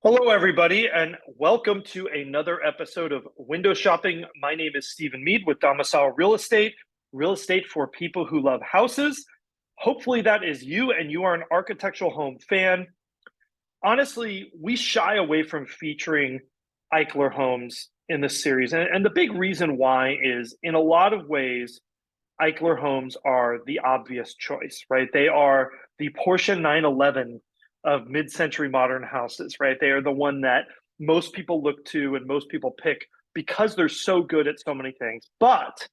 Hello, everybody, and welcome to another episode of Window Shopping. My name is Stephen Meade with Domicile real estate for people who love houses. Hopefully, that is you, and you are an architectural home fan. Honestly, we shy away from featuring Eichler homes in this series, and the big reason why is in a lot of ways, Eichler homes are the obvious choice, right? They are the Porsche 911 of mid-century modern houses, right? They are the one that most people look to and most people pick because they're so good at so many things. But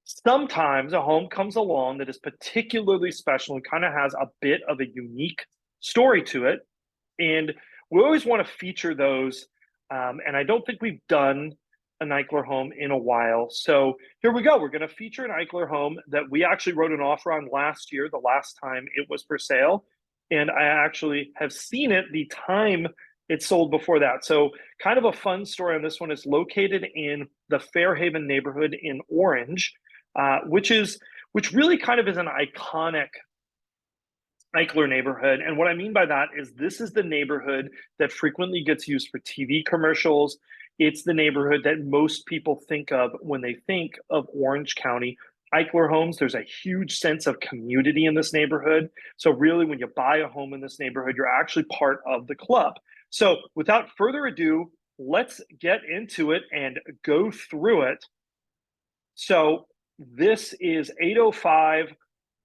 sometimes a home comes along that is particularly special and kind of has a bit of a unique story to it. And we always want to feature those. And I don't think we've done an Eichler home in a while. So here we go. We're going to feature an Eichler home that we actually wrote an offer on last year, the last time it was for sale. And I actually have seen it the time it sold before that. So kind of a fun story on this one. Is located in the Fairhaven neighborhood in Orange, which really kind of is an iconic Eichler neighborhood. And what I mean by that is this is the neighborhood that frequently gets used for TV commercials. It's the neighborhood that most people think of when they think of Orange County. Eichler homes, there's a huge sense of community in this neighborhood. So really, when you buy a home in this neighborhood, you're actually part of the club. So without further ado, let's get into it and go through it. So this is 805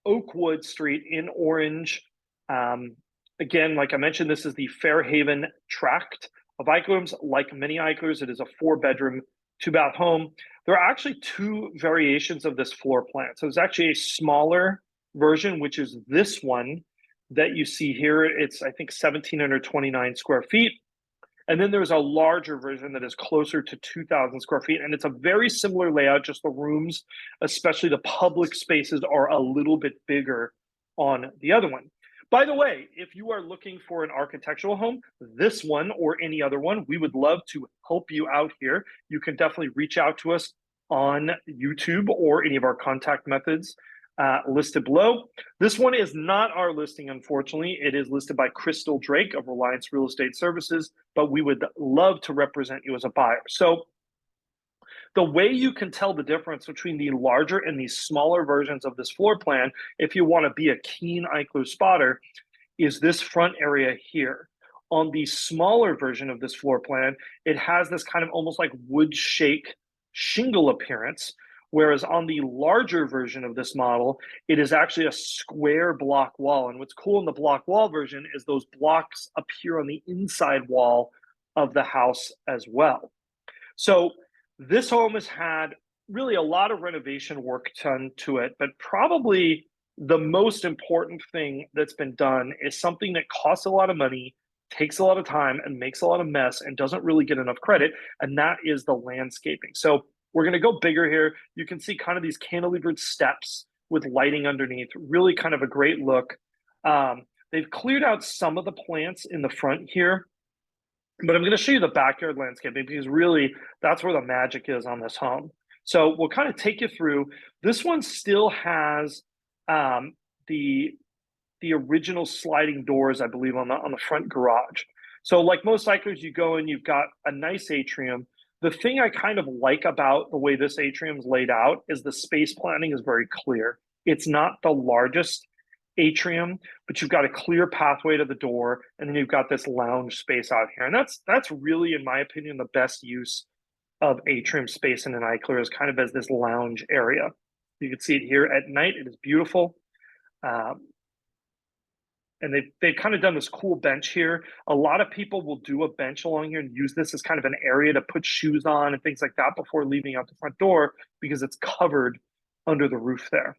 Oakwood Street in Orange. Again, like I mentioned, this is the Fairhaven tract of Eichler's. Like many Eichlers, it is a 4-bedroom, 2-bath home. There are actually 2 variations of this floor plan. So there's actually a smaller version, which is this one that you see here. It's, I think, 1,729 square feet. And then there's a larger version that is closer to 2,000 square feet. And it's a very similar layout, just the rooms, especially the public spaces, are a little bit bigger on the other one. By the way, if you are looking for an architectural home, this one or any other one, we would love to help you out here. You can definitely reach out to us on YouTube or any of our contact methods listed below. This one is not our listing, unfortunately. It is listed by Cristal Drake of Reliance Real Estate Services, but we would love to represent you as a buyer. So the way you can tell the difference between the larger and the smaller versions of this floor plan, if you want to be a keen Eichler spotter, is this front area here. On the smaller version of this floor plan, it has this kind of almost like wood shake shingle appearance, whereas on the larger version of this model, it is actually a square block wall. And what's cool in the block wall version is those blocks appear on the inside wall of the house as well. So this home has had really a lot of renovation work done to it, but probably the most important thing that's been done is something that costs a lot of money, takes a lot of time, and makes a lot of mess and doesn't really get enough credit, and that is the landscaping. So we're going to go bigger here. You can see kind of these cantilevered steps with lighting underneath, really kind of a great look. They've cleared out some of the plants in the front here, but I'm going to show you the backyard landscaping because really that's where the magic is on this home. So we'll kind of take you through. This one still has the original sliding doors, I believe, on the front garage. So like most Eichlers, you go and you've got a nice atrium. The thing I kind of like about the way this atrium is laid out is the space planning is very clear. It's not the largest atrium, but you've got a clear pathway to the door, and then you've got this lounge space out here. And that's really, in my opinion, the best use of atrium space in an Eichler is kind of as this lounge area. You can see it here at night. It is beautiful. And they've kind of done this cool bench here. A lot of people will do a bench along here and use this as kind of an area to put shoes on and things like that before leaving out the front door because it's covered under the roof there.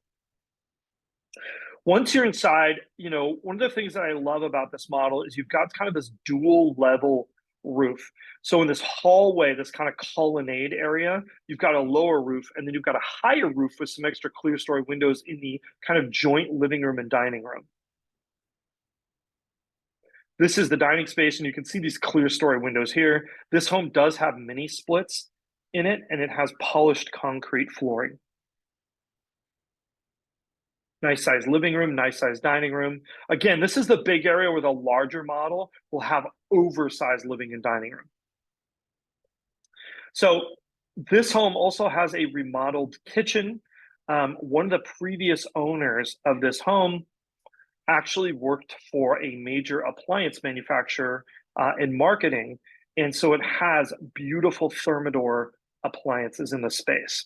Once you're inside, you know, one of the things that I love about this model is you've got kind of this dual level roof. So in this hallway, this kind of colonnade area, you've got a lower roof, and then you've got a higher roof with some extra clear story windows in the kind of joint living room and dining room. This is the dining space, and you can see these clear story windows here. This home does have mini splits in it, and it has polished concrete flooring. Nice size living room, nice size dining room. Again, this is the big area where the larger model will have oversized living and dining room. So this home also has a remodeled kitchen. One of the previous owners of this home actually worked for a major appliance manufacturer in marketing. And so it has beautiful Thermador appliances in the space.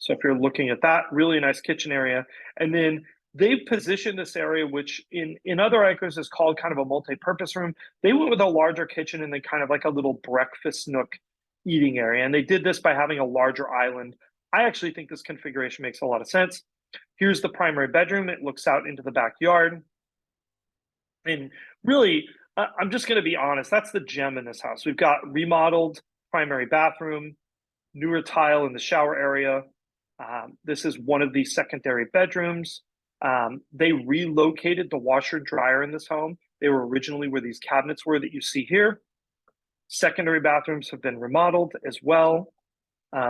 So if you're looking at that, really nice kitchen area. And then they've positioned this area, which in other Eichlers is called kind of a multi-purpose room. They went with a larger kitchen and then kind of like a little breakfast nook eating area. And they did this by having a larger island. I actually think this configuration makes a lot of sense. Here's the primary bedroom. It looks out into the backyard. And really, I'm just going to be honest, that's the gem in this house. We've got remodeled primary bathroom, newer tile in the shower area. This is one of the secondary bedrooms. They relocated the washer and dryer in this home. They were originally where these cabinets were that you see here. Secondary bathrooms have been remodeled as well.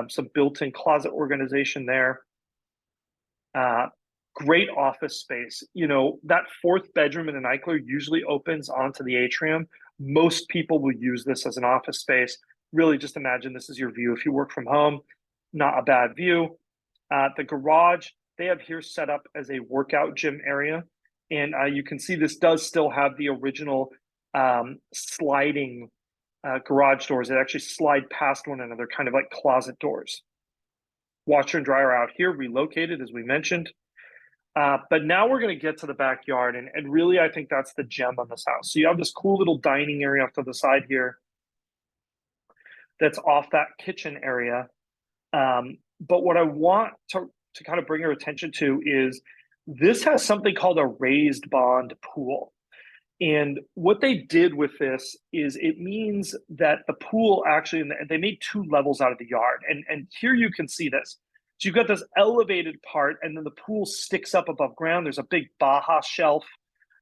Some built-in closet organization there. Great office space. You know, that fourth bedroom in an Eichler usually opens onto the atrium. Most people will use this as an office space. Really just imagine this is your view. If you work from home, not a bad view. The garage, they have here set up as a workout gym area. And you can see this does still have the original sliding garage doors that actually slide past one another, kind of like closet doors. Washer and dryer out here, relocated, as we mentioned. But now we're going to get to the backyard. And really, I think that's the gem on this house. So you have this cool little dining area off to the side here that's off that kitchen area. But what I want to kind of bring your attention to is this has something called a raised bond pool. And what they did with this is it means that the pool actually, they made two levels out of the yard. And here you can see this. So you've got this elevated part, and then the pool sticks up above ground. There's a big Baja shelf.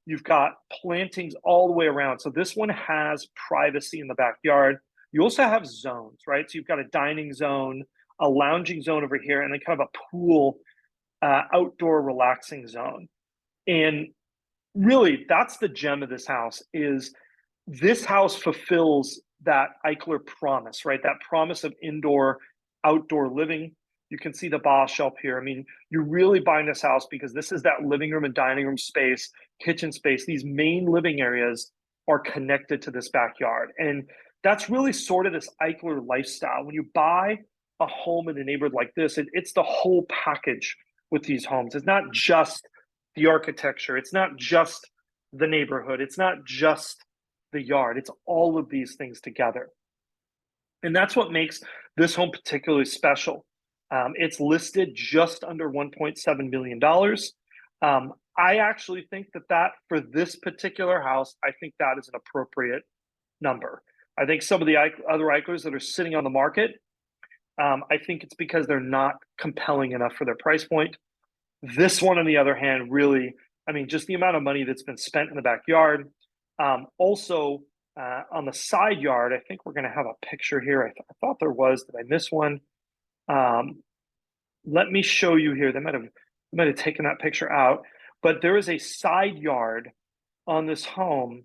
You've got plantings all the way around. So this one has privacy in the backyard. You also have zones, right? So you've got a dining zone, a lounging zone over here, and then kind of a pool, outdoor relaxing zone. And really, that's the gem of this house. Is this house fulfills that Eichler promise, right? That promise of indoor, outdoor living. You can see the Baja shelf here. I mean, you're really buying this house because this is that living room and dining room space, kitchen space. These main living areas are connected to this backyard. And that's really sort of this Eichler lifestyle. When you buy a home in a neighborhood like this, it's the whole package with these homes. It's not just the architecture. It's not just the neighborhood. It's not just the yard. It's all of these things together. And that's what makes this home particularly special. It's listed just under $1.7 million. I actually think that for this particular house, I think that is an appropriate number. I think some of the other Eichlers that are sitting on the market, I think it's because they're not compelling enough for their price point. This one, on the other hand, really, I mean, just the amount of money that's been spent in the backyard. Also, on the side yard, I think we're going to have a picture here. I thought there was. Did I miss one? Let me show you here. They might have taken that picture out, but there is a side yard on this home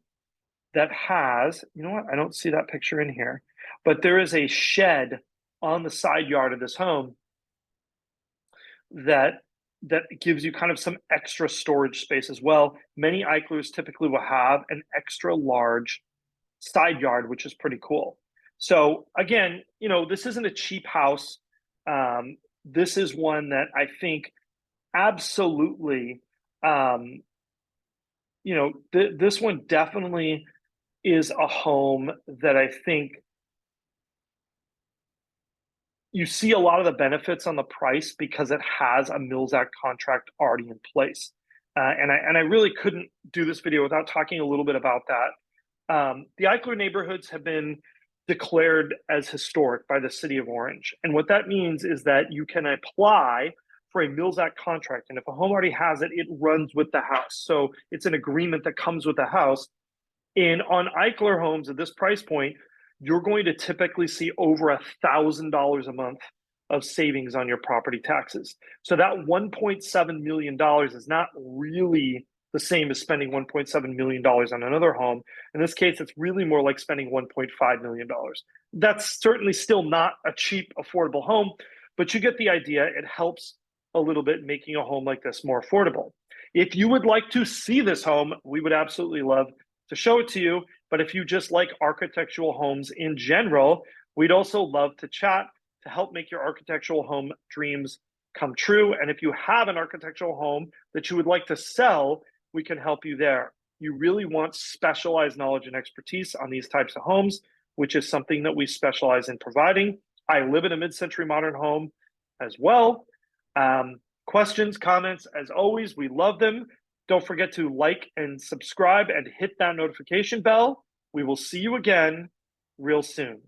that has, you know what? I don't see that picture in here, but there is a shed on the side yard of this home that gives you kind of some extra storage space as well. Many Eichlers typically will have an extra large side yard, which is pretty cool. So again, you know, this isn't a cheap house. This is one that I think absolutely, you know, this one definitely is a home that I think you see a lot of the benefits on the price because it has a Mills Act contract already in place. And I really couldn't do this video without talking a little bit about that. The Eichler neighborhoods have been declared as historic by the city of Orange. And what that means is that you can apply for a Mills Act contract. And if a home already has it, it runs with the house. So it's an agreement that comes with the house. And on Eichler homes at this price point, you're going to typically see over $1,000 a month of savings on your property taxes. So that $1.7 million is not really the same as spending $1.7 million on another home. In this case, it's really more like spending $1.5 million. That's certainly still not a cheap, affordable home, but you get the idea. It helps a little bit making a home like this more affordable. If you would like to see this home, we would absolutely love to show it to you. But if you just like architectural homes in general, we'd also love to chat to help make your architectural home dreams come true. And if you have an architectural home that you would like to sell, we can help you there. You really want specialized knowledge and expertise on these types of homes, which is something that we specialize in providing. I live in a mid-century modern home as well. Questions, comments, as always, we love them. Don't forget to like and subscribe and hit that notification bell. We will see you again real soon.